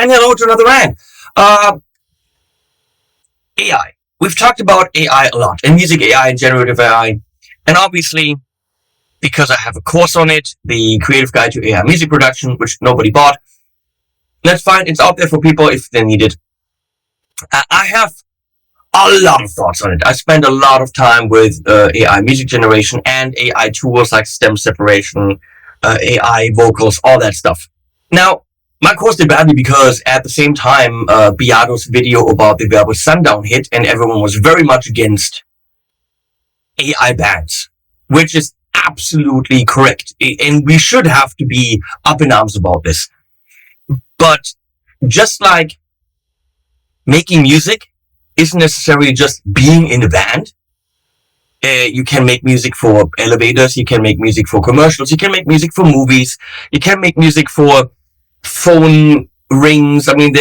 And hello to another rant. AI. We've talked about AI a lot, and music AI and generative AI. And obviously, because I have a course on it, the Creative Guide to AI Music Production, which nobody bought, that's fine. It's out there for people if they need it. I have a lot of thoughts on it. I spend a lot of time with AI music generation and AI tools like stem separation, AI vocals, all that stuff. Now, my course did badly because at the same time, Beato's video about the Velvet Sundown hit, and everyone was very much against AI bands, which is absolutely correct. And we should have to be up in arms about this. But just like making music isn't necessarily just being in a band. You can make music for elevators, you can make music for commercials, you can make music for movies, you can make music for phone rings. I mean,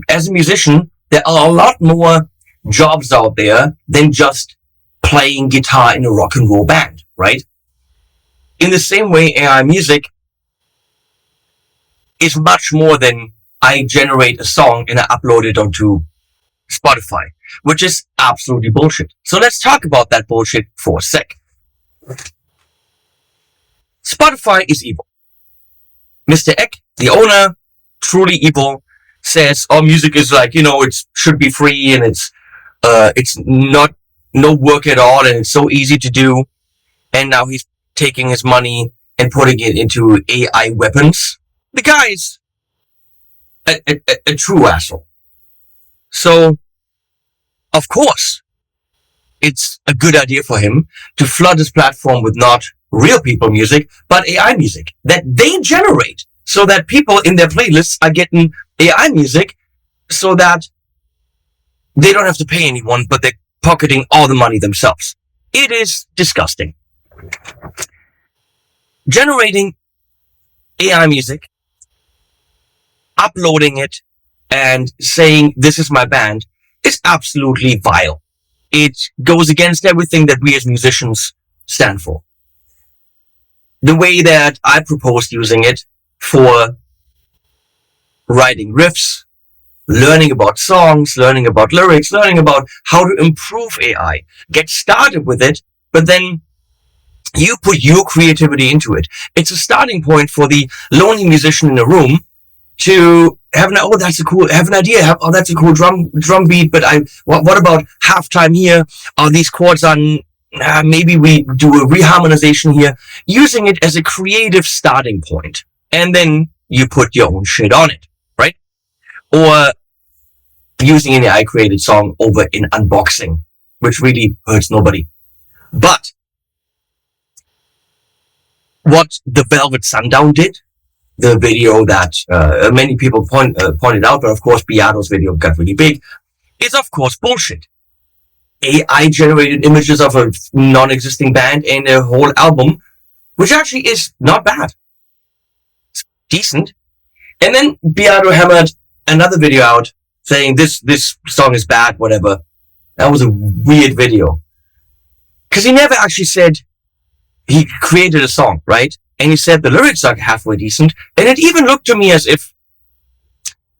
as a musician, there are a lot more jobs out there than just playing guitar in a rock and roll band, right? In the same way, AI music is much more than I generate a song and I upload it onto Spotify, which is absolutely bullshit. So let's talk about that bullshit for a sec. Spotify is evil. Mr. Eck, the owner, truly evil, says, oh, music is like, it should be free and it's not no work at all and it's so easy to do. And now he's taking his money and putting it into AI weapons. The guy's a true asshole. So, of course, it's a good idea for him to flood his platform with not real people music, but AI music that they generate so that people in their playlists are getting AI music so that they don't have to pay anyone, but they're pocketing all the money themselves. It is disgusting. Generating AI music, uploading it, and saying, this is my band, is absolutely vile. It goes against everything that we as musicians stand for. The way that I proposed using it for writing riffs, learning about songs, learning about lyrics, learning about how to improve AI, get started with it, but then you put your creativity into it. It's a starting point for the lonely musician in a room to have an idea. That's a cool drum beat, but what about halftime here? Are these chords on, maybe we do a reharmonization here, using it as a creative starting point. And then you put your own shit on it, right? Or using an AI created song over in unboxing, which really hurts nobody. But what the Velvet Sundown did, the video that many people pointed out, but of course Beato's video got really big, is of course bullshit. AI generated images of a non-existing band and a whole album, which actually is not bad. It's decent. And then Beato hammered another video out saying this song is bad, whatever. That was a weird video. Because he never actually said he created a song, right? And he said the lyrics are halfway decent. And it even looked to me as if,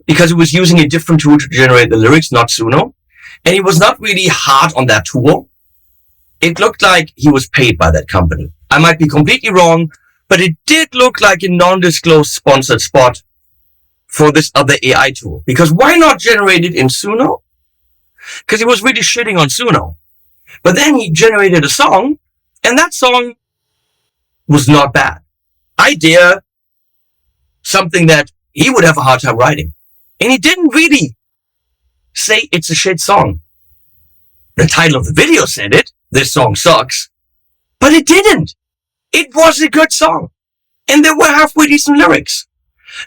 because he was using a different tool to generate the lyrics, not Suno, and he was not really hard on that tool, it looked like he was paid by that company. I might be completely wrong, but it did look like a non-disclosed sponsored spot for this other AI tool. Because why not generate it in Suno? Because he was really shitting on Suno. But then he generated a song, and that song was not bad. Idea, something that he would have a hard time writing. And he didn't really say it's a shit song. The title of the video said it, this song sucks, but it didn't. It was a good song. And there were halfway decent lyrics.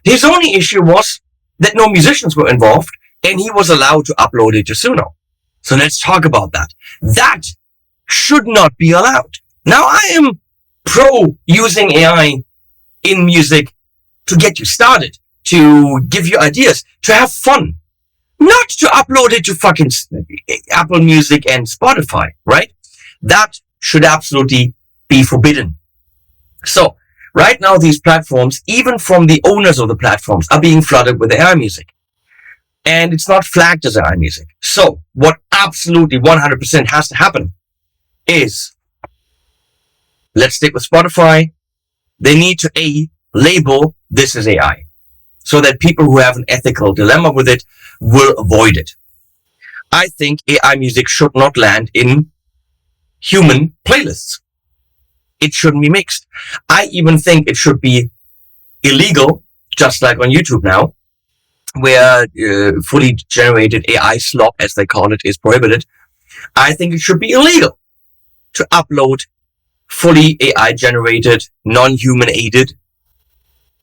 His only issue was that no musicians were involved and he was allowed to upload it to Suno. So let's talk about that. That should not be allowed. Now I am pro using AI in music to get you started, to give you ideas, to have fun, not to upload it to fucking Apple Music and Spotify, right? That should absolutely be forbidden. So right now these platforms, even from the owners of the platforms, are being flooded with AI music. and it's not flagged as AI music. So what absolutely 100% has to happen is, let's stick with Spotify. They need to label this as AI, so that people who have an ethical dilemma with it will avoid it. I think AI music should not land in human playlists. It shouldn't be mixed. I even think it should be illegal, just like on YouTube now, where fully generated AI slop, as they call it, is prohibited. I think it should be illegal to upload fully AI generated, non-human aided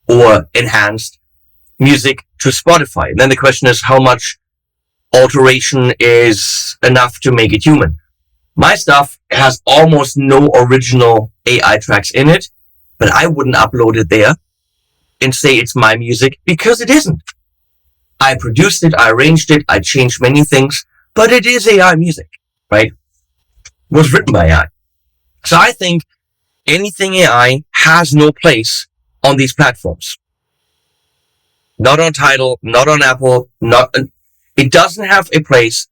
or enhanced music to Spotify. And then the question is, how much alteration is enough to make it human? My stuff has almost no original AI tracks in it, but I wouldn't upload it there and say it's my music, because it isn't. I produced it, I arranged it, I changed many things, but it is AI music, right? It was written by AI. So I think anything AI has no place on these platforms. Not on Tidal, not on Apple, it doesn't have a place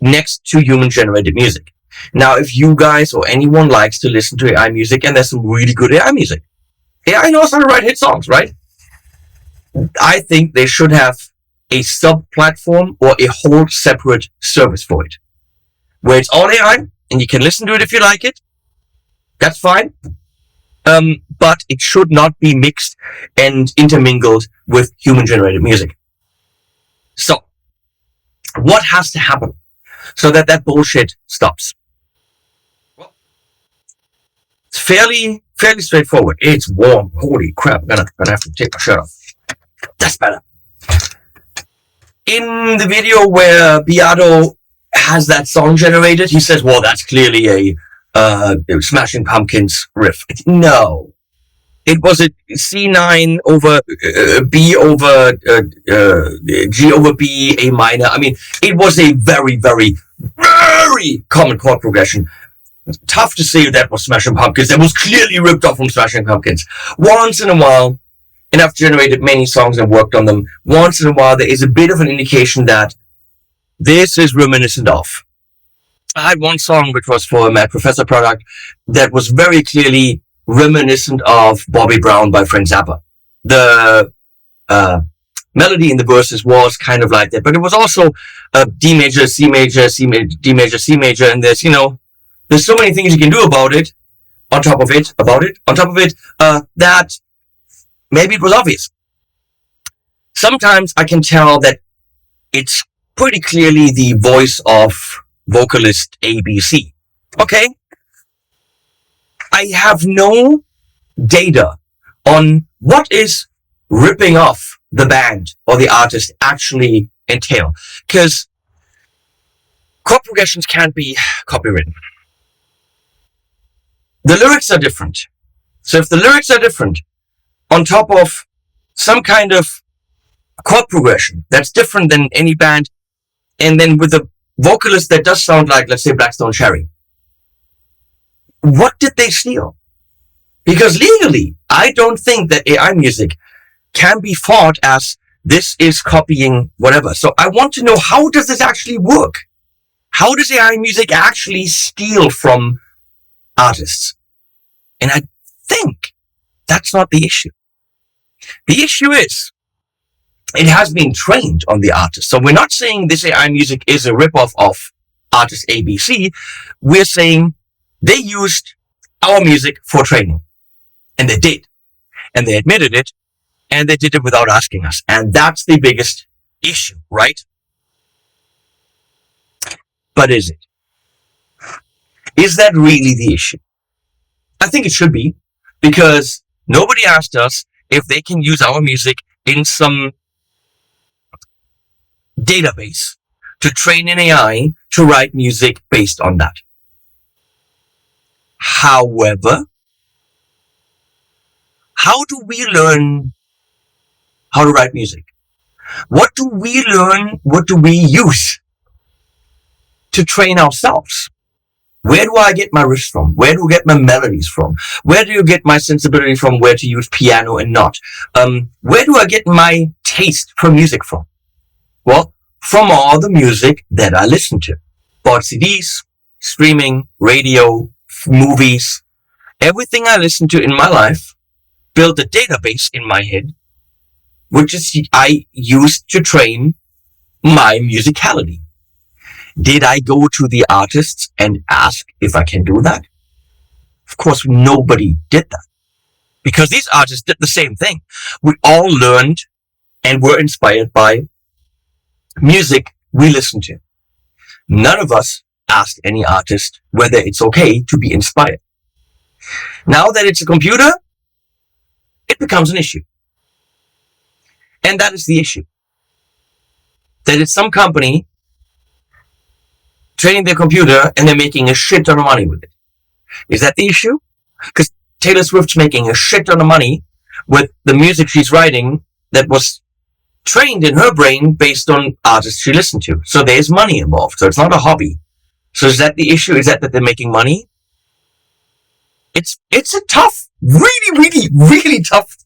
next to human generated music. Now, if you guys or anyone likes to listen to AI music, and there's some really good AI music, AI knows how to write hit songs, right? I think they should have a sub-platform or a whole separate service for it, where it's all AI and you can listen to it if you like it. That's fine. But it should not be mixed and intermingled with human generated music. So, what has to happen so that that bullshit stops? Well, it's fairly straightforward. It's warm. Holy crap. I'm gonna have to take my shirt off. That's better. In the video where Beato has that song generated, he says, well, that's clearly a Smashing Pumpkins riff. No. It was a C9 over B over G over B, A minor. I mean, it was a very, very, very common chord progression. Tough to say that was Smashing Pumpkins. That was clearly ripped off from Smashing Pumpkins. Once in a while, and I've generated many songs and worked on them, once in a while there is a bit of an indication that this is reminiscent of. I had one song which was for a Mad Professor product that was very clearly reminiscent of Bobby Brown by Frank Zappa. The melody in the verses was kind of like that, but it was also D major, C major, C major, D major, C major, and there's so many things you can do about it, that maybe it was obvious. Sometimes I can tell that it's pretty clearly the voice of vocalist ABC. Okay? I have no data on what is ripping off the band or the artist actually entail, because chord progressions can't be copywritten. The lyrics are different. So if the lyrics are different on top of some kind of chord progression that's different than any band, and then with a vocalist that does sound like, let's say, Blackstone Cherry, what did they steal? Because legally, I don't think that AI music can be fought as this is copying whatever. So I want to know, how does this actually work? How does AI music actually steal from artists? And I think that's not the issue. The issue is, it has been trained on the artist. So we're not saying this AI music is a ripoff of artist ABC. We're saying they used our music for training. And they did. And they admitted it. And they did it without asking us. And that's the biggest issue, right? But is it? Is that really the issue? I think it should be, because nobody asked us if they can use our music in some database to train an AI to write music based on that. However, how do we learn how to write music? What do we learn? What do we use to train ourselves? Where do I get my riffs from? Where do I get my melodies from? Where do you get my sensibility from? Where to use piano and not? Where do I get my taste for music from? Well, from all the music that I listen to. Bought CDs, streaming, radio, movies, everything I listen to in my life, built a database in my head, which is I used to train my musicality. Did I go to the artists and ask if I can do that? Of course, nobody did that. Because these artists did the same thing. We all learned and were inspired by music we listened to. None of us asked any artist whether it's okay to be inspired. Now that it's a computer, it becomes an issue. And that is the issue. That it's some company training their computer and they're making a shit ton of money with it. Is that the issue? Because Taylor Swift's making a shit ton of money with the music she's writing that was trained in her brain based on artists she listened to. So there's money involved. So it's not a hobby. So is that the issue? Is that they're making money? It's a tough, really tough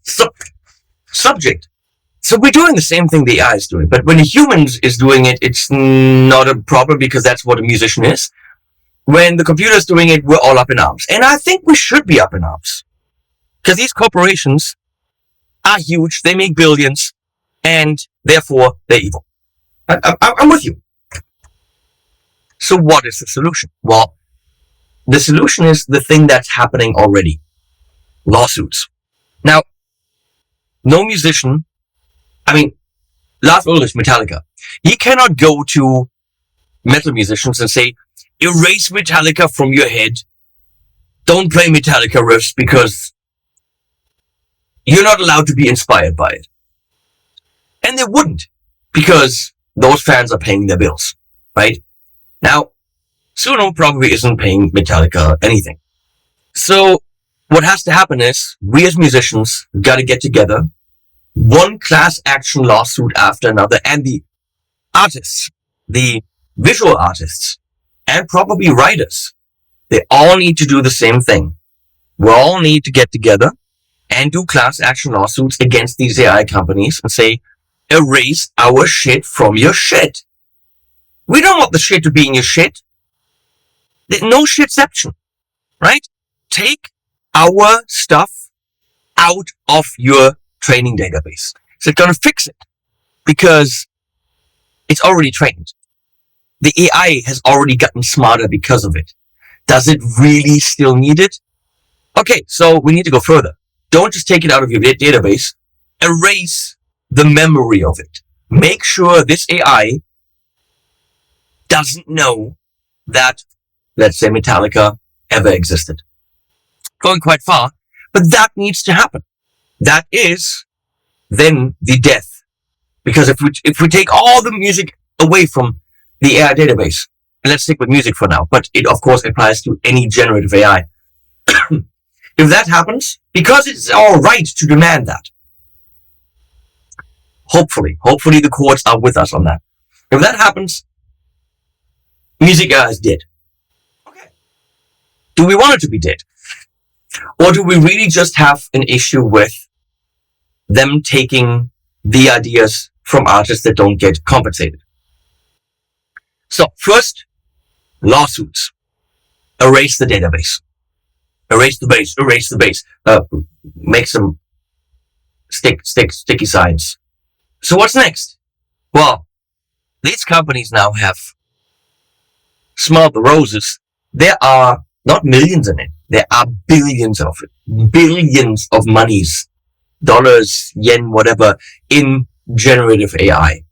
subject. So we're doing the same thing the AI is doing. But when a human is doing it, it's not a problem because that's what a musician is. When the computer's doing it, we're all up in arms. And I think we should be up in arms. Because these corporations are huge. They make billions. And therefore, they're evil. I'm with you. So what is the solution? Well, the solution is the thing that's happening already. Lawsuits. Now, no musician, Lars Ulrich, Metallica, he cannot go to metal musicians and say, erase Metallica from your head. Don't play Metallica riffs because you're not allowed to be inspired by it. And they wouldn't, because those fans are paying their bills, right? Now, Suno probably isn't paying Metallica anything. So what has to happen is we as musicians got to get together, one class action lawsuit after another, and the artists, the visual artists, and probably writers, they all need to do the same thing. We all need to get together and do class action lawsuits against these AI companies and say, erase our shit from your shit. We don't want the shit to be in your shit. There's no shitception, right? Take our stuff out of your training database. Is it going to fix it? Because it's already trained. The AI has already gotten smarter because of it. Does it really still need it? Okay, so we need to go further. Don't just take it out of your database. Erase the memory of it. Make sure this AI doesn't know that, let's say, Metallica ever existed. Going quite far, but that needs to happen. That is then the death. Because if we take all the music away from the AI database, and let's stick with music for now, but it of course applies to any generative AI. If that happens, because it's our right to demand that, hopefully the courts are with us on that. If that happens, music AI is dead. Okay. Do we want it to be dead? Or do we really just have an issue with them taking the ideas from artists that don't get compensated? So first, lawsuits. Erase the database. Erase the base. Make some sticky signs. So what's next? Well, these companies now have smelled the roses. There are not millions in it. There are billions of it. Billions of monies. Dollars, yen, whatever, in generative AI.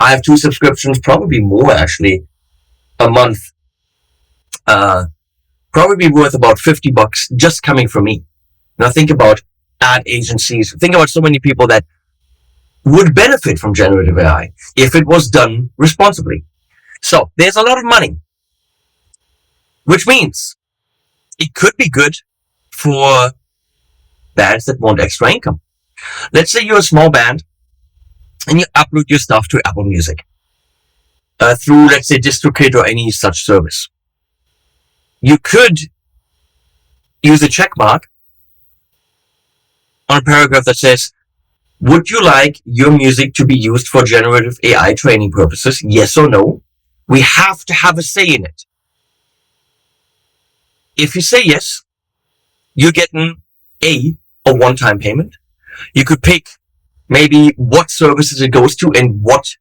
I have 2 subscriptions, probably more actually, a month. Probably worth about $50 just coming from me. Now think about ad agencies. Think about so many people that would benefit from generative AI if it was done responsibly. So there's a lot of money, which means it could be good for bands that want extra income. Let's say you're a small band and you upload your stuff to Apple Music through, let's say, DistroKid or any such service. You could use a check mark on a paragraph that says, Would you like your music to be used for generative AI training purposes? Yes or no? We have to have a say in it. If you say yes, you're getting a one-time payment. You could pick maybe what services it goes to and what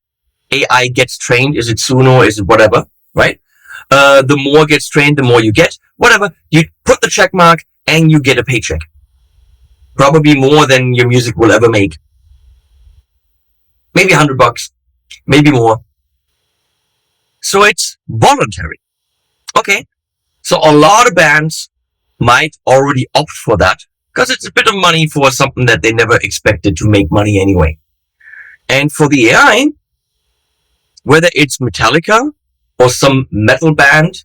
AI gets trained. Is it Suno? Is it whatever? Right? The more gets trained, the more you get. Whatever. You put the check mark and you get a paycheck. Probably more than your music will ever make. Maybe $100, maybe more. So it's voluntary. Okay. So a lot of bands might already opt for that because it's a bit of money for something that they never expected to make money anyway. And for the AI, whether it's Metallica or some metal band,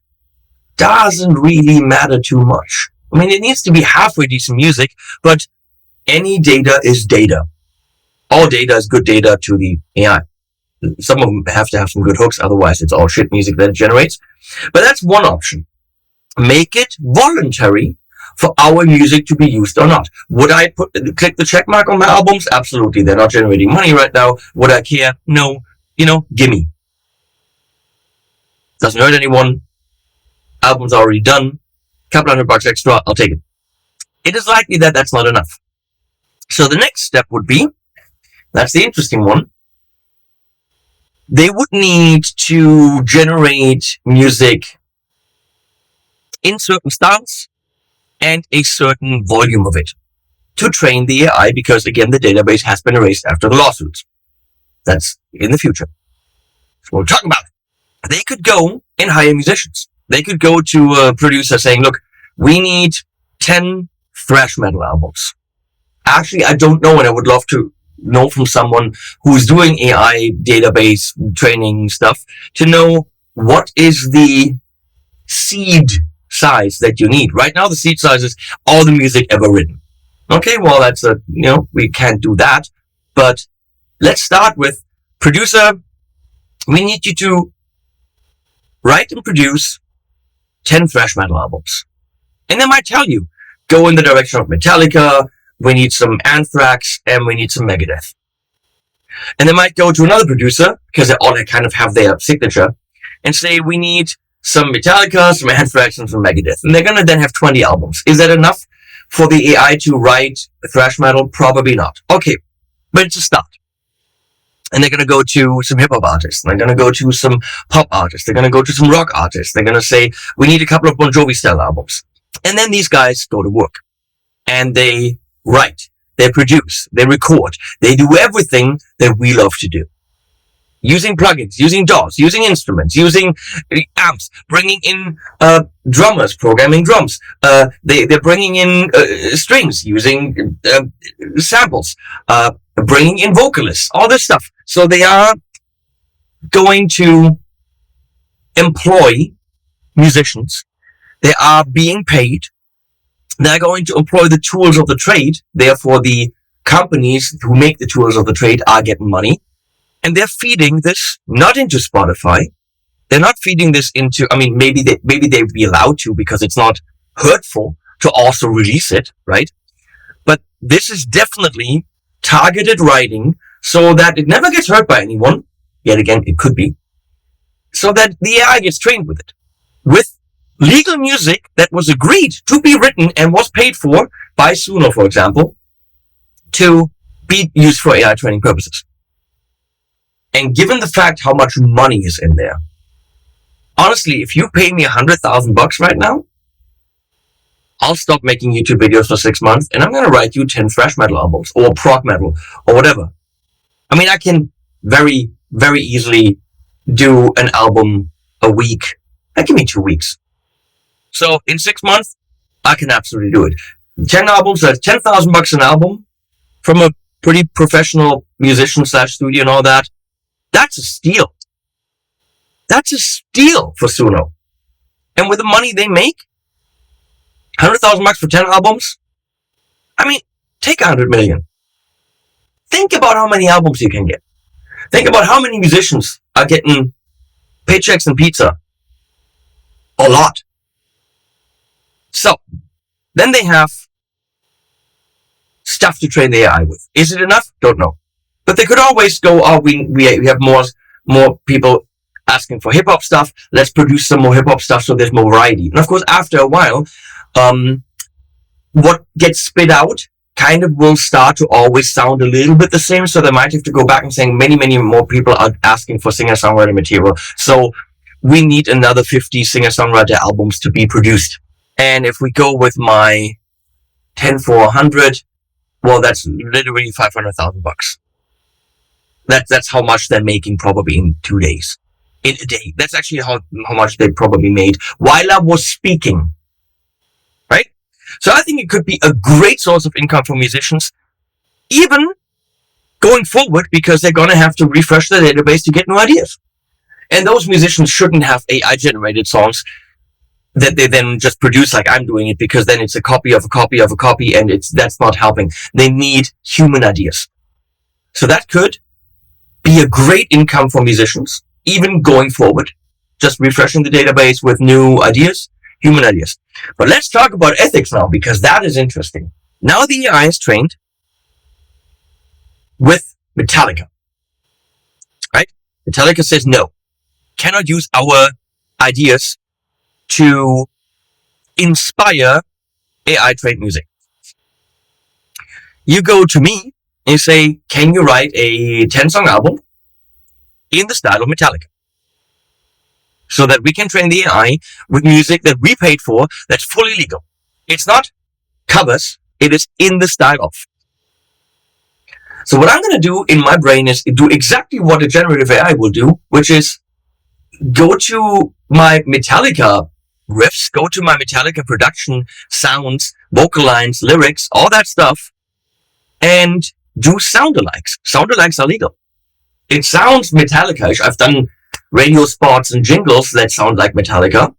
doesn't really matter too much. I mean, it needs to be halfway decent music, but any data is data. All data is good data to the AI. Some of them have to have some good hooks, otherwise it's all shit music that it generates. But that's one option. Make it voluntary for our music to be used or not. Would I click the check mark on my albums? Absolutely. They're not generating money right now. Would I care? No. Gimme. Doesn't hurt anyone. Album's already done. Couple $100 extra. I'll take it. It is likely that that's not enough. So the next step would be, that's the interesting one, they would need to generate music in certain styles and a certain volume of it to train the AI, because again, the database has been erased after the lawsuits. That's in the future. That's what we're talking about. They could go and hire musicians. They could go to a producer saying, look, we need 10 thrash metal albums. Actually, I don't know, and I would love to know from someone who's doing AI database training stuff to know what is the seed size that you need. Right now, the seed size is all the music ever written. Okay, well, that's we can't do that. But let's start with producer. We need you to write and produce 10 thrash metal albums. And they might tell you, go in the direction of Metallica, we need some Anthrax, and we need some Megadeth. And they might go to another producer, because they all kind of have their signature, and say, we need some Metallica, some Anthrax, and some Megadeth. And they're going to then have 20 albums. Is that enough for the AI to write thrash metal? Probably not. Okay, but it's a start. And they're going to go to some hip-hop artists. They're going to go to some pop artists. They're going to go to some rock artists. They're going to say, we need a couple of Bon Jovi-style albums. And then these guys go to work. And they write. They produce. They record. They do everything that we love to do. Using plugins, using DAWs, using instruments, using amps, bringing in drummers, programming drums. They're bringing in strings, using samples, bringing in vocalists, all this stuff. So they are going to employ musicians. They are being paid. They're going to employ the tools of the trade. Therefore, the companies who make the tools of the trade are getting money. And they're feeding this not into Spotify. They're not feeding this into, maybe they'd be allowed to, because it's not hurtful to also release it, right? But this is definitely targeted writing so that it never gets hurt by anyone. Yet again, it could be. So that the AI gets trained with it. With legal music that was agreed to be written and was paid for by Suno, for example, to be used for AI training purposes. And given the fact how much money is in there, honestly, if you pay me $100,000 right now, I'll stop making YouTube videos for 6 months and I'm going to write you 10 thrash metal albums or prog metal or whatever. I can very, very easily do an album a week. That give me 2 weeks. So in 6 months, I can absolutely do it. 10 albums, that's $10,000 an album from a pretty professional musician / studio and all that. That's a steal. That's a steal for Suno. And with the money they make, $100,000 for 10 albums, take 100 million. Think about how many albums you can get. Think about how many musicians are getting paychecks and pizza. A lot. So, then they have stuff to train the AI with. Is it enough? Don't know. But they could always go, oh, we have more people asking for hip hop stuff. Let's produce some more hip hop stuff so there's more variety. And of course, after a while, what gets spit out kind of will start to always sound a little bit the same. So they might have to go back and saying many more people are asking for singer-songwriter material. So we need another 50 singer-songwriter albums to be produced. And if we go with my 10 for 100, well, that's literally $500,000. That's how much they're making probably in 2 days. In a day. That's actually how much they probably made while I was speaking. Right? So I think it could be a great source of income for musicians, even going forward, because they're going to have to refresh their database to get new ideas. And those musicians shouldn't have AI generated songs that they then just produce like I'm doing it, because then it's a copy of a copy of a copy, and that's not helping. They need human ideas. So that could be a great income for musicians, even going forward, just refreshing the database with new ideas, human ideas. But let's talk about ethics now, because that is interesting. Now the AI is trained with Metallica, right? Metallica says no, cannot use our ideas to inspire AI-trained music. You go to me and you say, can you write a 10-song album in the style of Metallica? So that we can train the AI with music that we paid for, that's fully legal. It's not covers, it is in the style of. So what I'm going to do in my brain is do exactly what a generative AI will do, which is go to my Metallica riffs, go to my Metallica production, sounds, vocal lines, lyrics, all that stuff, and do sound-alikes. Sound-alikes are legal. It sounds Metallica-ish. I've done radio spots and jingles that sound like Metallica.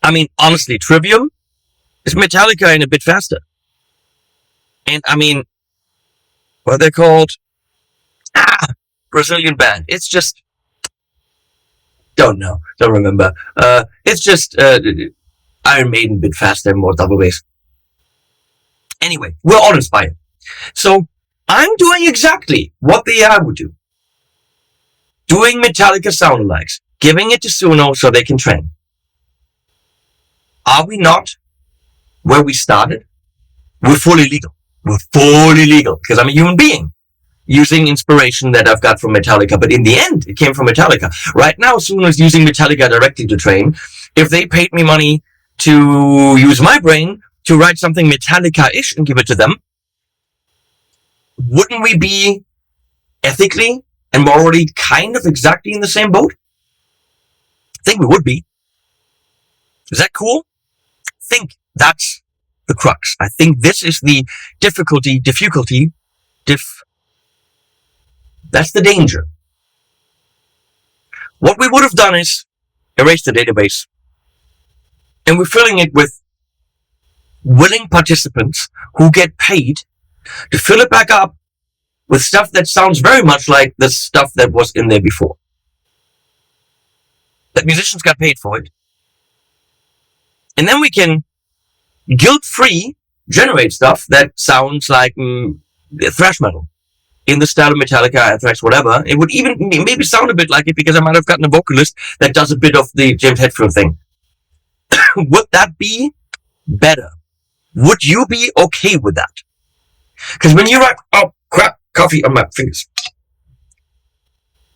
I mean, honestly, Trivium is Metallica and a bit faster. And I mean, what are they called? Brazilian band. It's just, don't remember. It's just Iron Maiden a bit faster and more double bass. Anyway, we're all inspired. So I'm doing exactly what the AI would do. Doing Metallica sound-alikes, giving it to Suno so they can train. Are we not where we started? We're fully legal. We're fully legal because I'm a human being using inspiration that I've got from Metallica. But in the end, it came from Metallica. Right now, Suno is using Metallica directly to train. If they paid me money to use my brain to write something Metallica-ish and give it to them, wouldn't we be ethically and morally kind of exactly in the same boat? I think we would be. Is that cool? I think that's the crux. I think this is the difficulty, that's the danger. What we would have done is erase the database, and we're filling it with willing participants who get paid to fill it back up with stuff that sounds very much like the stuff that was in there before. That musicians got paid for it. And then we can guilt-free generate stuff that sounds like thrash metal in the style of Metallica, thrash, whatever. It would even maybe sound a bit like it because I might have gotten a vocalist that does a bit of the James Hetfield thing. Would that be better? Would you be okay with that? Because when you write, oh crap, coffee on my fingers.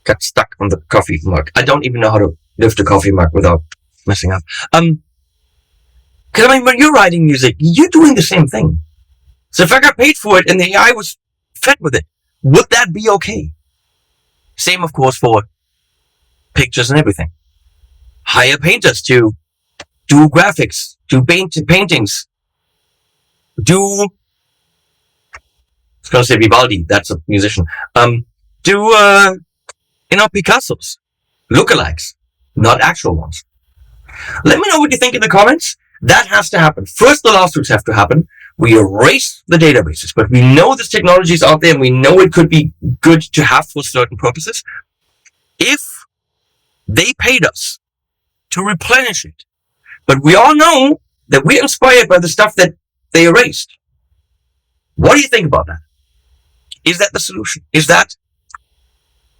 Got stuck on the coffee mug. I don't even know how to lift a coffee mug without messing up. Because I mean, when you're writing music, you're doing the same thing. So if I got paid for it and the AI was fed with it, would that be okay? Same, of course, for pictures and everything. Hire painters to do graphics, do paintings, do, I was going to say Vivaldi, that's a musician. Picassos, lookalikes, not actual ones. Let me know what you think in the comments. That has to happen. First, the lawsuits have to happen. We erase the databases, but we know this technology is out there and we know it could be good to have for certain purposes. If they paid us to replenish it, but we all know that we're inspired by the stuff that they erased. What do you think about that? Is that the solution? Is that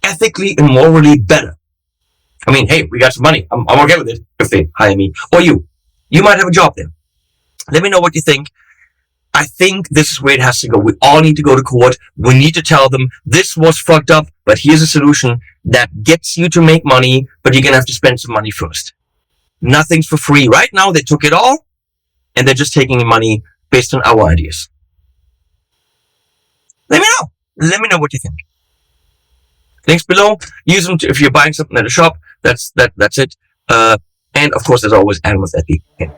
ethically and morally better? I mean, hey, we got some money. I'm okay with it if they hire me. Or you might have a job there. Let me know what you think. I think this is where it has to go. We all need to go to court. We need to tell them this was fucked up, but here's a solution that gets you to make money, but you're going to have to spend some money first. Nothing's for free. Right now, they took it all, and they're just taking money based on our ideas. Let me know. Let me know what you think. Links below. Use them if you're buying something at a shop. That's it. And of course, as always, animals at the end.